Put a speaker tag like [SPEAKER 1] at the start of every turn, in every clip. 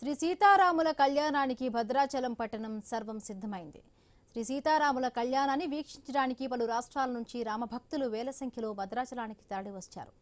[SPEAKER 1] శ్రీ సీతారాముల కళ్యాణానికి భద్రాచలం పట్టణం సర్వం సిద్ధమైంది. శ్రీ సీతారాముల కళ్యాణాన్ని వీక్షించడానికి పలు రాష్ట్రాల నుంచి రామభక్తులు వేల సంఖ్యలో భద్రాచలానికి తరలివచ్చారు.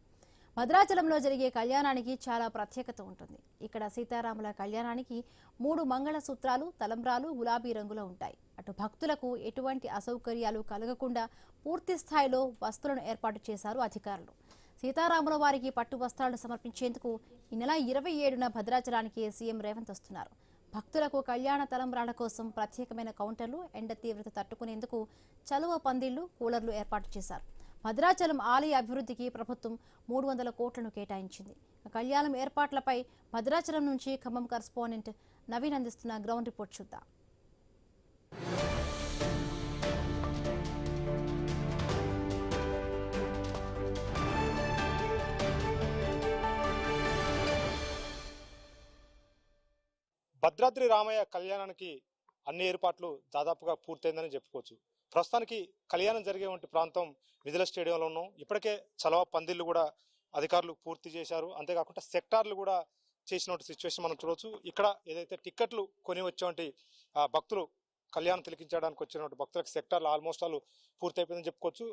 [SPEAKER 1] భద్రాచలంలో జరిగే కళ్యాణానికి చాలా ప్రత్యేకత ఉంటుంది. ఇక్కడ సీతారాముల కళ్యాణానికి 3 మంగళ సూత్రాలు, తలంబ్రాలు గులాబీ రంగులో ఉంటాయి. అటు భక్తులకు ఎటువంటి అసౌకర్యాలు కలగకుండా పూర్తి స్థాయిలో వసతులను ఏర్పాటు చేశారు అధికారులు. సీతారాముల వారికి పట్టు వస్త్రాలను సమర్పించేందుకు ఈ నెల 27న భద్రాచలానికి సీఎం రేవంత్ వస్తున్నారు. భక్తులకు కళ్యాణ తలంబ్రాల కోసం ప్రత్యేకమైన కౌంటర్లు, ఎండ తీవ్రత తట్టుకునేందుకు చలువ పందిళ్లు, కూలర్లు ఏర్పాటు చేశారు. భద్రాచలం ఆలయ అభివృద్ధికి ప్రభుత్వం 300 కోట్లను కేటాయించింది. కళ్యాణం ఏర్పాట్లపై భద్రాచలం నుంచి ఖమ్మం కరెస్పాండెంట్ నవీన్ అందిస్తున్న గ్రౌండ్ రిపోర్ట్ చూద్దాం.
[SPEAKER 2] భద్రాద్రి రామయ్య కళ్యాణానికి అన్ని ఏర్పాట్లు దాదాపుగా పూర్తయిందని చెప్పుకోవచ్చు. ప్రస్తుతానికి కళ్యాణం జరిగే వంటి ప్రాంతం మిథిలా స్టేడియంలో ఉన్నాం. ఇప్పటికే చలవ పందిళ్లు కూడా అధికారులు పూర్తి చేశారు. అంతేకాకుండా సెక్టార్లు కూడా చేసినటువంటి సిచ్యువేషన్ మనం చూడవచ్చు. ఇక్కడ ఏదైతే టిక్కెట్లు కొని వచ్చేటువంటి భక్తులు కళ్యాణం తిలకించడానికి వచ్చినటువంటి భక్తులకు సెక్టార్లు ఆల్మోస్ట్ ఆల్ పూర్తయిపోయిందని చెప్పుకోవచ్చు.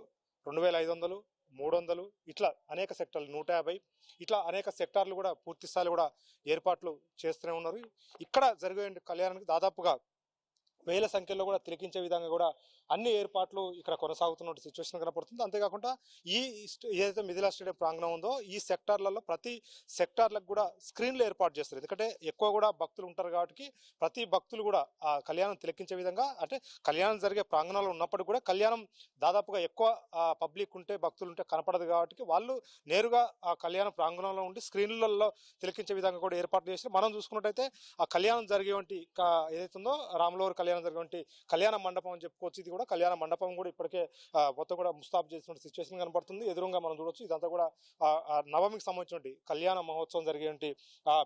[SPEAKER 2] 2500, 300 ఇట్లా అనేక సెక్టార్లు, 150 ఇట్లా అనేక సెక్టార్లు కూడా పూర్తి స్థాయిలో కూడా ఏర్పాట్లు చేస్తూనే ఉన్నారు. ఇక్కడ జరిగే కళ్యాణానికి దాదాపుగా వేల సంఖ్యలో కూడా తిలకించే విధంగా కూడా అన్ని ఏర్పాట్లు ఇక్కడ కొనసాగుతున్న సిచ్యువేషన్ కనపడుతుంది. అంతేకాకుండా ఏదైతే మిథిలా స్టేడియం ప్రాంగణం ఉందో ఈ సెక్టార్లలో ప్రతి సెక్టార్లకు కూడా స్క్రీన్లు ఏర్పాటు చేస్తారు. ఎందుకంటే ఎక్కువ కూడా భక్తులు ఉంటారు కాబట్టి ప్రతి భక్తులు కూడా ఆ కళ్యాణం తిలకించే విధంగా, అంటే కళ్యాణం జరిగే ప్రాంగణంలో ఉన్నప్పటికీ కూడా కళ్యాణం దాదాపుగా ఎక్కువ పబ్లిక్ ఉంటే, భక్తులు ఉంటే కనపడదు కాబట్టి వాళ్ళు నేరుగా ఆ కళ్యాణ ప్రాంగణంలో ఉండి స్క్రీన్లలో తిలకించే విధంగా కూడా ఏర్పాట్లు చేసి మనం చూసుకున్నట్టయితే ఆ కళ్యాణం జరిగేవంటి ఏదైతే ఉందో రాములవారి కళ్యాణం జరిగేవంటి కళ్యాణ మండపం అని చెప్పుకోవచ్చు. ఇది కూడా కళ్యాణ మండపం కూడా ఇప్పటికే మొత్తం కూడా ముస్తాబు చేసిన సిచ్యువేషన్ కనపడుతుంది. ఎదురుగా మనం చూడొచ్చు. ఇదంతా కూడా నవమికి సంబంధించిన కళ్యాణ మహోత్సవం జరిగేటువంటి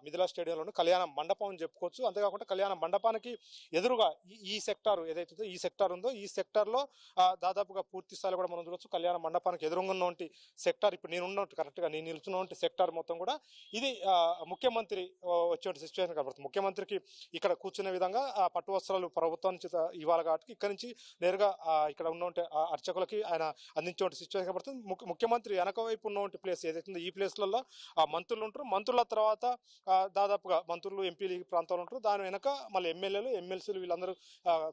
[SPEAKER 2] మిథిలా స్టేడియంలోని కళ్యాణ మండపం అని చెప్పుకోవచ్చు. అంతేకాకుండా కళ్యాణ మండపానికి ఎదురుగా ఈ సెక్టార్ ఏదైతే ఈ సెక్టార్ ఉందో ఈ సెక్టార్లో దాదాపుగా పూర్తి స్థాయిలో కూడా మనం చూడొచ్చు. కళ్యాణ మండపానికి ఎదురుగా ఉన్నటువంటి సెక్టార్, ఇప్పుడు నేను ఉన్నట్టు కరెక్ట్గా నేను నిలుచున్నటువంటి సెక్టార్ మొత్తం కూడా ఇది ముఖ్యమంత్రి వచ్చే సిచ్యువేషన్ కనపడుతుంది. ముఖ్యమంత్రికి ఇక్కడ కూర్చునే విధంగా పట్టు వస్త్రాలు ప్రభుత్వం నుంచి ఇవ్వాలి కాబట్టి ఇక్కడ నుంచి నేరుగా ఇక్కడ ఉన్నటువంటి అర్చకులకి ఆయన అందించే సిచ్యువేషన్ కనపడుతుంది. ముఖ్యమంత్రి వెనక వైపు ఉన్నటువంటి ప్లేస్ ఏదైతే ఈ ప్లేస్లలో మంత్రులు ఉంటారు. మంత్రుల తర్వాత దాదాపుగా మంత్రులు, ఎంపీలు ఈ ప్రాంతాలు ఉంటారు. దాని వెనక మళ్ళీ ఎమ్మెల్యేలు, ఎమ్మెల్సీలు వీళ్ళందరూ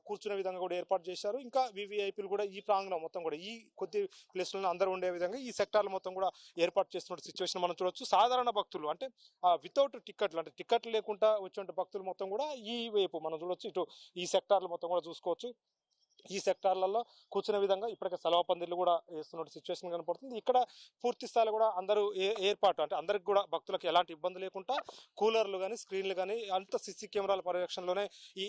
[SPEAKER 2] కూర్చునే విధంగా కూడా ఏర్పాటు చేశారు. ఇంకా వివిఐపీలు కూడా ఈ ప్రాంగణం మొత్తం కూడా ఈ కొద్ది ప్లేస్లలో అందరూ ఉండే విధంగా ఈ సెక్టార్లు మొత్తం కూడా ఏర్పాటు చేస్తున్న సిచ్యువేషన్ మనం చూడవచ్చు. సాధారణ భక్తులు అంటే వితౌట్ టికెట్లు, అంటే టికెట్లు లేకుండా వచ్చే భక్తులు మొత్తం కూడా ఈ వైపు మనం చూడవచ్చు. ఇటు ఈ సెక్టార్లు మొత్తం కూడా చూసుకోవచ్చు. ఈ సెక్టార్లలో కూర్చునే విధంగా ఇప్పటికే సెలవు పందిర్లు కూడా వేస్తున్న సిచ్యువేషన్ కనపడుతుంది. ఇక్కడ పూర్తి స్థాయిలో కూడా అందరూ ఏర్పాటు, అంటే అందరికి కూడా భక్తులకు ఎలాంటి ఇబ్బంది లేకుండా కూలర్లు కానీ, స్క్రీన్లు కానీ అంత సిసి కెమెరాల పర్యవేక్షణలోనే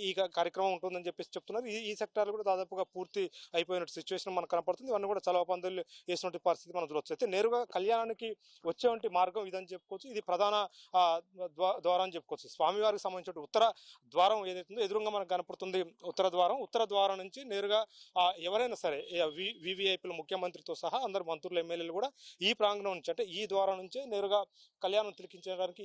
[SPEAKER 2] ఈ కార్యక్రమం ఉంటుందని చెప్పేసి చెప్తున్నారు. ఈ సెక్టార్లు కూడా దాదాపుగా పూర్తి అయిపోయిన సిచ్యువేషన్ మనకు కనపడుతుంది. ఇవన్నీ కూడా సెలవు పందిర్లు వేసినటువంటి పరిస్థితి మనం చూడవచ్చు. అయితే నేరుగా కళ్యాణానికి వచ్చేటువంటి మార్గం ఇదని చెప్పుకోవచ్చు. ఇది ప్రధాన ద్వారం అని చెప్పుకోవచ్చు. స్వామివారికి సంబంధించిన ఉత్తర ద్వారం ఏదైతుందో ఎదురుగా మనకు కనపడుతుంది ఉత్తర ద్వారం నుంచి నేరుగా ఎవరైనా సరే వివిఐపీలు, ముఖ్యమంత్రితో సహా అందరు మంత్రులు, ఎమ్మెల్యేలు కూడా ఈ ప్రాంగణం నుంచి, అంటే ఈ ద్వారం నుంచే నేరుగా కళ్యాణం తిలకించడానికి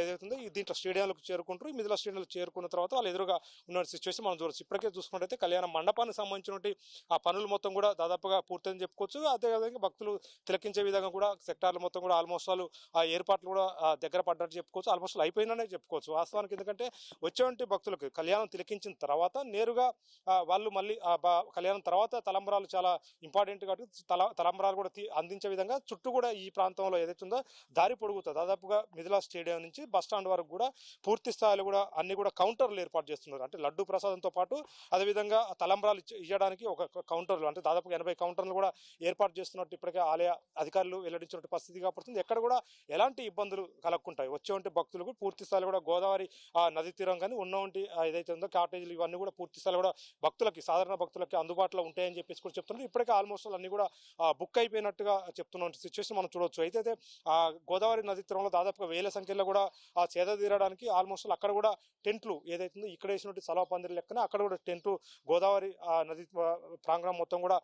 [SPEAKER 2] ఏదైతుందో దీంట్లో స్టేడియంలకు చేరుకుంటారు. మిథిలా స్టేడియంలో చేరుకున్న తర్వాత వాళ్ళు ఎదురుగా ఉన్న సిచ్యువేషన్ మనం చూడవచ్చు. ఇప్పటికే చూసుకున్నట్టయితే కళ్యాణ మండపానికి సంబంధించిన ఆ పనులు మొత్తం కూడా దాదాపుగా పూర్తని చెప్పుకోవచ్చు. అదేవిధంగా భక్తులు తిలకించే విధంగా కూడా సెక్టార్లు మొత్తం కూడా ఆల్మోస్ట్ ఆల్ ఆ ఏర్పాట్లు కూడా దగ్గర పడ్డట్టు చెప్పుకోవచ్చు. ఆల్మోస్ట్ అయిపోయిందనే చెప్పుకోవచ్చు వాస్తవానికి. ఎందుకంటే వచ్చేటువంటి భక్తులకు కళ్యాణం తిలకించిన తర్వాత నేరుగా వాళ్ళు మళ్ళీ కళ్యాణం తర్వాత తలంబ్రాలు చాలా ఇంపార్టెంట్ కాబట్టి తలంబ్రాలు కూడా అందించే విధంగా చుట్టూ కూడా ఈ ప్రాంతంలో ఏదైతే ఉందో దారి పొడుగుతా దాదాపుగా మిథిలా స్టేడియం నుంచి బస్ స్టాండ్ వరకు కూడా పూర్తి స్థాయిలో కూడా అన్ని కూడా కౌంటర్లు ఏర్పాటు చేస్తున్నారు. అంటే లడ్డు ప్రసాదంతో పాటు అదేవిధంగా తలంబ్రాలు ఇవ్వడానికి ఒక కౌంటర్లు, అంటే దాదాపుగా 80 కౌంటర్లు కూడా ఏర్పాటు చేస్తున్నట్టు ఇప్పటికే ఆలయ అధికారులు వెల్లడించినట్టు పరిస్థితి కాబట్టి ఎక్కడ కూడా ఎలాంటి ఇబ్బందులు కలగకుంటాయి. వచ్చేవంటి భక్తులకు పూర్తి స్థాయిలో కూడా గోదావరి నదీ తీరం కానీ ఉన్నవంటి ఏదైతే ఉందో కాటేజీలు ఇవన్నీ కూడా పూర్తి స్థాయిలో కూడా భక్తులకి, సాధారణ భక్తులకి అందుబాటులో ఉంటాయని చెప్పేసి కూడా చెప్తున్నారు. ఇప్పటికే ఆల్మోస్ట్ అన్ని కూడా బుక్ అయిపోయినట్టుగా చెప్తున్న సిచ్యువేషన్ మనం చూడవచ్చు. అయితే గోదావరి నదీ తీరంలో దాదాపుగా వేల సంఖ్యలో కూడా సేద తీరడానికి ఆల్మోస్ట్ అక్కడ కూడా టెంట్లు ఏదైతుందో ఇక్కడ వేసినట్టు సెలవు పందిరి లెక్కన అక్కడ కూడా టెంట్లు గోదావరి నది ప్రాంగణం మొత్తం కూడా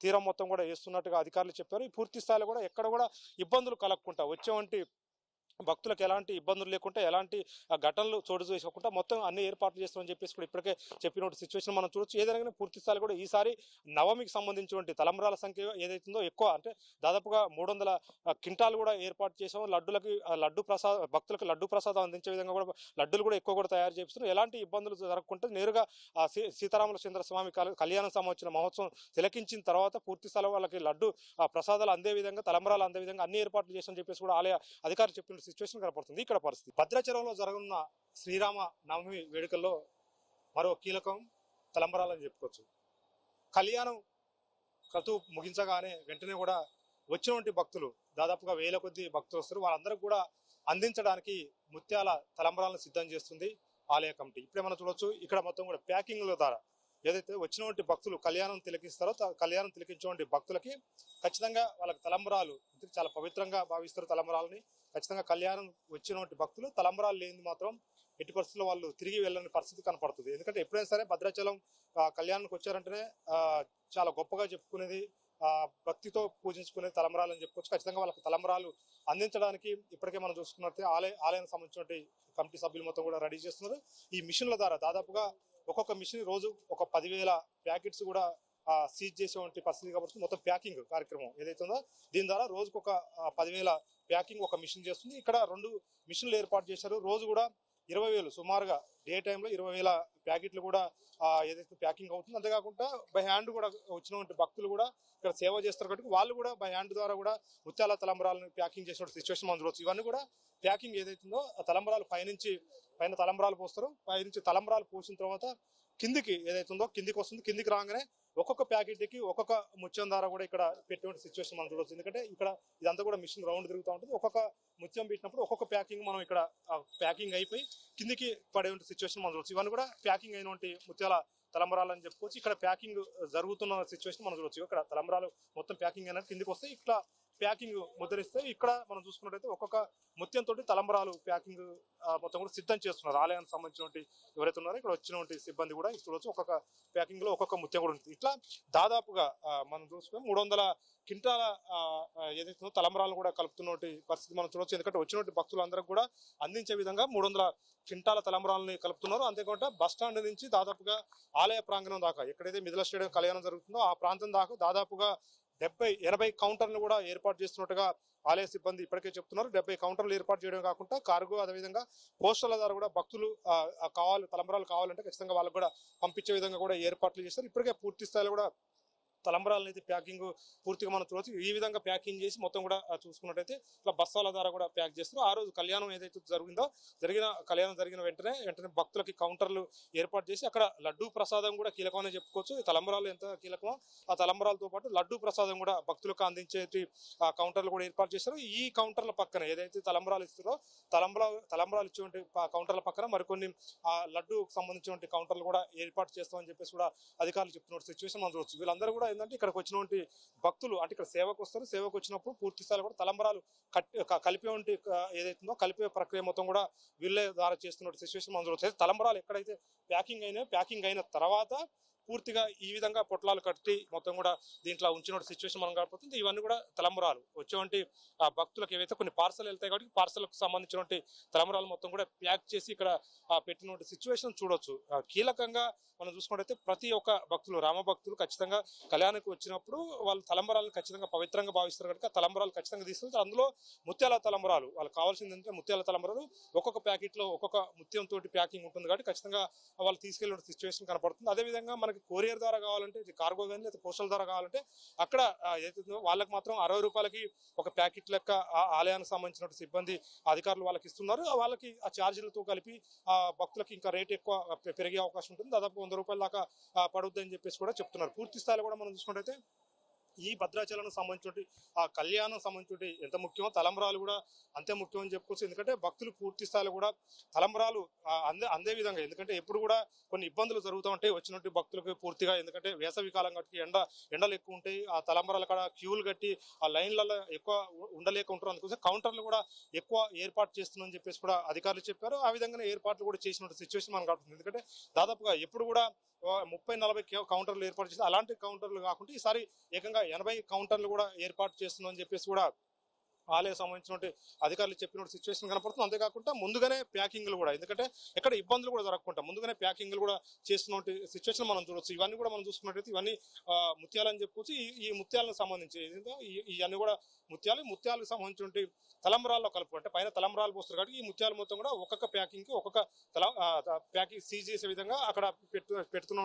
[SPEAKER 2] తీరం మొత్తం కూడా వేస్తున్నట్టుగా అధికారులు చెప్పారు. పూర్తి స్థాయిలో కూడా ఎక్కడ కూడా ఇబ్బందులు కలగకుండా వచ్చేవంటి భక్తులకు ఎలాంటి ఇబ్బందులు లేకుండా ఎలాంటి ఘటనలు చోటు చేసుకోకుండా మొత్తం అన్ని ఏర్పాట్లు చేస్తామని చెప్పేసి కూడా ఇప్పటికే చెప్పిన సిచ్యువేషన్ మనం చూడొచ్చు. ఏదైనా పూర్తి స్థాయి కూడా ఈసారి నవమికి సంబంధించినటువంటి తలంబ్రాల సంఖ్య ఏదైతుందో ఎక్కువ, అంటే దాదాపుగా 300 క్వింటాలు కూడా ఏర్పాటు చేసాము. లడ్డులకి భక్తులకు లడ్డు ప్రసాదం అందించే విధంగా కూడా లడ్డులు కూడా ఎక్కువ కూడా తయారు చేస్తున్నాం. ఎలాంటి ఇబ్బందులు జరగకుండా నేరుగా సీతారామచంద్ర స్వామి కళ్యాణం సంబంధించిన మహోత్సవం తిలకించిన తర్వాత పూర్తి స్థాయి వాళ్ళకి లడ్డు ప్రసాదాలు అందే విధంగా, తలంబ్రాలు అందే విధంగా అన్ని ఏర్పాట్లు చేసామని చెప్పేసి కూడా ఆలయ అధికారులు చెప్పిన సిచ్యువేషన్ కనపడుతుంది. ఇక్కడ పరిస్థితి భద్రాచలంలో జరగనున్న శ్రీరామ నవమి వేడుకల్లో మరో కీలకం తలంబరాలని చెప్పుకోవచ్చు. కళ్యాణం క్రతువు ముగించగానే వెంటనే కూడా వచ్చినటువంటి భక్తులు దాదాపుగా 1000 కొద్ది భక్తులు వస్తారు. వాళ్ళందరికీ కూడా అందించడానికి ముత్యాల తలంబరాలను సిద్ధం చేస్తుంది ఆలయ కమిటీ. ఇప్పుడే మనం చూడొచ్చు, ఇక్కడ మొత్తం కూడా ప్యాకింగ్ల ద్వారా ఏదైతే వచ్చినటువంటి భక్తులు కళ్యాణం తిలకిస్తారో కళ్యాణం తిలకించేటువంటి భక్తులకి ఖచ్చితంగా వాళ్ళకి తలంబరాలు చాలా పవిత్రంగా భావిస్తారు. తలంబరాలని ఖచ్చితంగా కళ్యాణం వచ్చినటువంటి భక్తులు తలంబరాలు లేని మాత్రం ఎట్టి పరిస్థితుల్లో వాళ్ళు తిరిగి వెళ్ళని పరిస్థితి కనపడుతుంది. ఎందుకంటే ఎప్పుడైనా సరే భద్రాచలం కళ్యాణానికి వచ్చారంటేనే చాలా గొప్పగా చెప్పుకునేది, భక్తితో పూజించుకునే తలంబరాలు అని చెప్పుకోవచ్చు. ఖచ్చితంగా వాళ్ళకి తలంబరాలు అందించడానికి ఇప్పటికే మనం చూసుకున్నట్టే ఆలయానికి సంబంధించిన కమిటీ సభ్యులు మొత్తం కూడా రెడీ చేస్తున్నారు. ఈ మిషన్ల ద్వారా దాదాపుగా ఒక్కొక్క మిషన్ రోజు ఒక 10,000 ప్యాకెట్స్ కూడా సీజ్ చేసేటువంటి పరిస్థితి కాబట్టి మొత్తం ప్యాకింగ్ కార్యక్రమం ఏదైతే ఉందో దీని ద్వారా రోజుకు ఒక 10,000 ప్యాకింగ్ ఒక మిషన్ చేస్తుంది. ఇక్కడ 2 మిషన్లు ఏర్పాటు చేశారు. రోజు కూడా 20,000 సుమారుగా డే టైంలో 20,000 ప్యాకెట్లు కూడా ఏదైతే ప్యాకింగ్ అవుతుంది. అంతేకాకుండా బై హ్యాండ్ కూడా వచ్చినటువంటి భక్తులు కూడా ఇక్కడ సేవ చేస్తారు కాబట్టి వాళ్ళు కూడా బై హ్యాండ్ ద్వారా కూడా ముత్యాల తలంబరాలను ప్యాకింగ్ చేసిన సిచ్యువేషన్ మనం చూడవచ్చు. ఇవన్నీ కూడా ప్యాకింగ్ ఏదైతుందో ఆ తలంబరాలు పైన తలంబరాలు పోస్తారు. పైనుంచి తలంబరాలు పోసిన తర్వాత కిందికి ఏదైతుందో కిందికి వస్తుంది. కిందికి రాగానే ఒక్కొక్క ప్యాకెట్కి ఒక్కొక్క ముత్యం ద్వారా కూడా ఇక్కడ పెట్టే సిచ్యువేషన్ మనం చూడవచ్చు. ఎందుకంటే ఇక్కడ ఇదంతా కూడా మిషన్ రౌండ్ తిరుగుతూ ఉంటుంది. ఒక్కొక్క ముత్యం పెట్టినప్పుడు ఒక్కొక్క ప్యాకింగ్ మనం ఇక్కడ ప్యాకింగ్ అయిపోయి కిందికి పడే సిచ్యువేషన్ మనం చూడవచ్చు. ఇవన్నీ కూడా ప్యాకింగ్ అయినటువంటి ముత్యాల తలంబరాలు అని చెప్పుకోవచ్చు. ఇక్కడ ప్యాకింగ్ జరుగుతున్న సిచ్యువేషన్ మనం చూడవచ్చు. ఇక్కడ తలంబరాలు మొత్తం ప్యాకింగ్ అయినట్టు కిందికి వస్తే ఇట్లా ప్యాకింగ్ ముద్రిస్తే ఇక్కడ మనం చూసుకున్నట్టయితే ఒక్కొక్క ముత్యంతో తలంబరాలు ప్యాకింగ్ మొత్తం కూడా సిద్ధం చేస్తున్నారు. ఆలయానికి సంబంధించినటువంటి ఎవరైతే ఉన్నారో ఇక్కడ వచ్చినటువంటి సిబ్బంది కూడా చూడవచ్చు. ఒక్కొక్క ప్యాకింగ్ లో ఒక్కొక్క ముత్యం కూడా ఉంటుంది. ఇట్లా దాదాపుగా మనం చూసుకుని 300 క్వింటాల ఏదైతే తలంబరాలు కూడా కలుపుతున్నటువంటి పరిస్థితి మనం చూడవచ్చు. ఎందుకంటే వచ్చినటువంటి భక్తులందరికీ కూడా అందించే విధంగా 300 క్వింటాల తలంబరాలని కలుపుతున్నారు. అంతేకాకుండా బస్ స్టాండ్ నుంచి దాదాపుగా ఆలయ ప్రాంగణం దాకా ఎక్కడైతే మిథిలా స్టేడియం కళ్యాణం జరుగుతుందో ఆ ప్రాంతం దాకా దాదాపుగా 70-80 కౌంటర్లు కూడా ఏర్పాటు చేస్తున్నట్టుగా ఆలయ సిబ్బంది ఇప్పటికే చెప్తున్నారు. 70 కౌంటర్లు ఏర్పాటు చేయడం కాకుండా కార్గో అదేవిధంగా పోస్టర్ల ద్వారా కూడా భక్తులు తలంబరాలు కావాలంటే ఖచ్చితంగా వాళ్ళకు కూడా పంపించే విధంగా కూడా ఏర్పాట్లు చేస్తారు. ఇప్పటికే పూర్తి స్థాయిలో కూడా తలంబరాలను అయితే ప్యాకింగ్ పూర్తిగా మనం చూడవచ్చు. ఈ విధంగా ప్యాకింగ్ చేసి మొత్తం కూడా చూసుకున్నట్టయితే ఇట్లా బస్సాల ద్వారా కూడా ప్యాక్ చేస్తారు. ఆ రోజు కళ్యాణం ఏదైతే కళ్యాణం జరిగిన వెంటనే భక్తులకి కౌంటర్లు ఏర్పాటు చేసి అక్కడ లడ్డూ ప్రసాదం కూడా కీలకమని చెప్పుకోవచ్చు. ఈ తలంబరాలు ఎంత కీలకమో ఆ తలంబరాలతో పాటు లడ్డూ ప్రసాదం కూడా భక్తులకు అందించే కౌంటర్లు కూడా ఏర్పాటు చేస్తారు. ఈ కౌంటర్ల పక్కన ఏదైతే తలంబరాలు ఇస్తారో తలంబరాలు ఇచ్చేటువంటి కౌంటర్ల పక్కన మరికొన్ని లడ్డూకు సంబంధించిన కౌంటర్లు కూడా ఏర్పాటు చేస్తామని చెప్పేసి కూడా అధికారులు చెప్తున్న సిచ్యువేషన్ మనం చూడవచ్చు. వీళ్ళందరూ కూడా ఏంటంటే ఇక్కడికి వచ్చినటువంటి భక్తులు అంటే ఇక్కడ సేవకు వస్తారు. సేవకు వచ్చినప్పుడు పూర్తి స్థాయిలో కూడా తలంబరాలు కలిపే ఏదైతుందో కలిపే ప్రక్రియ మొత్తం కూడా వీళ్ళే ద్వారా చేస్తున్న సిచ్యువేషన్ మనం చూడవచ్చు. తలంబరాలు ఎక్కడైతే ప్యాకింగ్ అయిన తర్వాత పూర్తిగా ఈ విధంగా పొట్లాలు కట్టి మొత్తం కూడా దీంట్లో ఉంచిన సిచ్యువేషన్ మనం కనపడుతుంది. ఇవన్నీ కూడా తలంబరాలు వచ్చేటువంటి భక్తులకు ఏవైతే కొన్ని పార్సల్ వెళ్తాయి కాబట్టి పార్సల్కు సంబంధించినటువంటి తలంబరాలు మొత్తం కూడా ప్యాక్ చేసి ఇక్కడ పెట్టినటువంటి సిచ్యువేషన్ చూడొచ్చు. కీలకంగా మనం చూసుకున్నట్టయితే ప్రతి ఒక్క భక్తులు రామభక్తులు ఖచ్చితంగా కళ్యాణానికి వచ్చినప్పుడు వాళ్ళు తలంబరాలను ఖచ్చితంగా పవిత్రంగా భావిస్తారు కనుక తలంబరాలు ఖచ్చితంగా తీసుకెళ్తారు. అందులో ముత్యాల తలంబరాలు వాళ్ళకి కావాల్సింది అంటే ముత్యాల తలంబరాలు ఒక్కొక్క ప్యాకెట్లో ఒక్కొక్క ముత్యంతో ప్యాకింగ్ ఉంటుంది కాబట్టి ఖచ్చితంగా వాళ్ళు తీసుకెళ్ళిన సిచ్యువేషన్ కనపడుతుంది. అదేవిధంగా మనకి కొరియర్ ద్వారా కావాలంటే కార్గో కానీ లేదా పోస్టల్ ద్వారా కావాలంటే అక్కడ ఏదైతుందో వాళ్ళకి మాత్రం 60 రూపాయలకి ఒక ప్యాకెట్ లెక్క ఆలయానికి సంబంధించిన సిబ్బంది అధికారులు వాళ్ళకి ఇస్తున్నారు. వాళ్ళకి ఆ ఛార్జీలతో కలిపి భక్తులకి ఇంకా రేట్ ఎక్కువ పెరిగే అవకాశం ఉంటుంది. దాదాపు 100 రూపాయల దాకా పడుద్ది అని చెప్పేసి కూడా చెప్తున్నారు. పూర్తి స్థాయిలో కూడా మనం చూసుకుంటే ఈ భద్రాచలానికి సంబంధించి ఆ కళ్యాణం సంబంధించి ఎంత ముఖ్యమో తలంబరాలు కూడా అంతే ముఖ్యం అని చెప్పుకోవచ్చు. ఎందుకంటే భక్తులు పూర్తి స్థాయిలో కూడా తలంబరాలు అందే విధంగా ఎందుకంటే ఎప్పుడు కూడా కొన్ని ఇబ్బందులు జరుగుతూ ఉంటాయి వచ్చినట్టు భక్తులకు పూర్తిగా. ఎందుకంటే వేసవి కాలం కట్టి ఎండలు ఎక్కువ ఉంటాయి. ఆ తలంబరాల కాడ క్యూలు కట్టి ఆ లైన్లలో ఎక్కువ ఉండలేక ఉంటారు. అందుకోసం కౌంటర్లు కూడా ఎక్కువ ఏర్పాటు చేస్తుందని చెప్పేసి కూడా అధికారులు చెప్పారు. ఆ విధంగానే ఏర్పాట్లు కూడా చేసిన సిచ్యువేషన్ మనకు అవుతుంది. ఎందుకంటే దాదాపుగా ఎప్పుడు కూడా 30-40 కౌంటర్లు ఏర్పాటు చేసి అలాంటి కౌంటర్లు కాకుండా ఈసారి ఏకంగా 80 కౌంటర్లు కూడా ఏర్పాటు చేస్తుందని చెప్పేసి కూడా ఆలయ సంబంధించిన అధికారులు చెప్పిన సిచ్యువేషన్ కనపడుతుంది. అంతేకాకుండా ముందుగానే ప్యాకింగ్లు కూడా, ఎందుకంటే ఎక్కడ ఇబ్బందులు కూడా జరగకుండా ముందుగానే ప్యాకింగ్లు కూడా చేస్తున్న సిచ్యువేషన్ మనం చూడొచ్చు. ఇవన్నీ కూడా మనం చూసుకున్నట్టయితే ఇవన్నీ ముత్యాలని చెప్పుకోవచ్చు. ఈ ముత్యాలకు సంబంధించి ఇవన్నీ కూడా ముత్యాలకు సంబంధించి తలంబరాల్లో కలుపు, అంటే పైన తలంబరాలు పోస్తారు కాబట్టి ఈ ముత్యాలు మొత్తం కూడా ఒక్కొక్క ప్యాకింగ్కి ఒక్కొక్క ప్యాకింగ్ సీజ్ చేసే విధంగా అక్కడ పెడుతున్న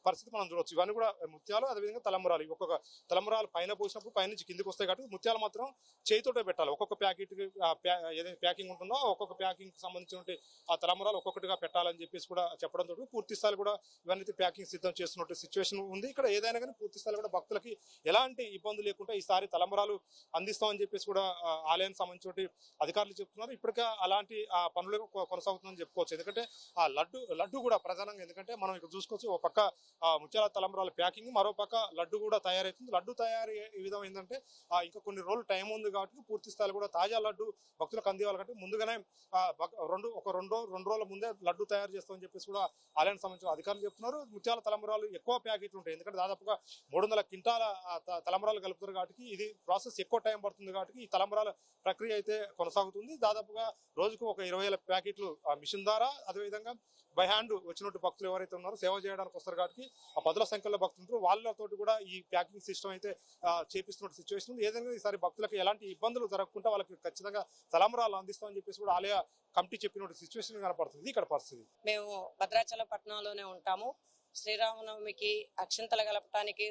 [SPEAKER 2] పరిస్థితి మనం చూడవచ్చు. ఇవన్నీ కూడా ముత్యాలు, అదేవిధంగా తలంబరాలు. ఒక్కొక్క తలంబరాలు పైన పోసినప్పుడు పైన నుంచి కిందికి వస్తాయి కాబట్టి ముత్యాలు మాత్రం చేతితోటే పెట్టాలి. ఒక్కొక్క ప్యాకెట్కి ఏదైతే ప్యాకింగ్ ఉంటుందో ఒక్కొక్క ప్యాకింగ్ సంబంధించిన ఆ తలంబరాలు ఒక్కొక్కటిగా పెట్టాలని చెప్పేసి కూడా చెప్పడంతో పూర్తి స్థాయి కూడా ఇవన్నీ ప్యాకింగ్ సిద్ధం చేస్తున్నట్టు సిచ్యువేషన్ ఉంది. ఇక్కడ ఏదైనా కానీ పూర్తి స్థాయిలో కూడా భక్తులకి ఎలాంటి ఇబ్బంది లేకుండా ఈసారి తలంబరాలు అందిస్తామని చెప్పేసి కూడా ఆలయానికి సంబంధించి అధికారులు చెప్తున్నారు. ఇప్పటికే అలాంటి పనులు కొనసాగుతుందని చెప్పుకోవచ్చు. ఎందుకంటే ఆ లడ్డు కూడా ప్రధానంగా, ఎందుకంటే మనం ఇక్కడ చూసుకోవచ్చు, ఒక పక్క ముత్యాల తలంబరాల ప్యాకింగ్, మరో పక్క లడ్డు కూడా తయారైతుంది. లడ్డు తయారీ ఈ విధం ఏంటంటే ఇంకా కొన్ని రోజులు టైం ఉంది కాబట్టి పూర్తి స్థాయిలో కూడా తాజా లడ్డు భక్తులకు అందివ్వాలి కాబట్టి ముందుగానే రెండు రోజుల ముందే లడ్డు తయారు చేస్తామని చెప్పేసి కూడా ఆలయానికి సంబంధించిన అధికారులు చెప్తున్నారు. ముత్యాల తలంబరాలు ఎక్కువ ప్యాకెట్లు ఉంటాయి, ఎందుకంటే దాదాపుగా 300 క్వింటాల తలంబరాలు కలుపుతారు కాబట్టి ఇది ప్రాసెస్ ఎక్కువ టైం పడుతుంది కాబట్టి ఈ తలంబరాల ప్రక్రియ అయితే కొనసాగుతుంది. దాదాపుగా రోజుకు ఒక 20,000 ప్యాకెట్లు మిషన్ ద్వారా, అదేవిధంగా బై హ్యాండ్ వచ్చినట్టు భక్తులు ఎవరైతే ఉన్నారో సేవ చేయడానికి వస్తారు కాబట్టి ఆ 10ల సంఖ్యలో భక్తులు ఉంటారు, వాళ్ళతోటి కూడా ఈ ప్యాకింగ్ సిస్టమ్ అయితే చేపిస్తున్న సిచ్యువేషన్ ఉంది. ఏదైనా ఈసారి భక్తులకు ఎలాంటి ఇబ్బందులు జరగకుండా వాళ్ళకి ఖచ్చితంగా తలంబరాలు అందిస్తామని చెప్పేసి కూడా ఆలయ కమిటీ చెప్పిన సిచ్యువేషన్ కనపడుతుంది. ఇక్కడ పరిస్థితి,
[SPEAKER 3] మేము భద్రాచలం పట్టణంలోనే ఉంటాము. శ్రీరామనవమికి అక్షింతలు కలపటానికి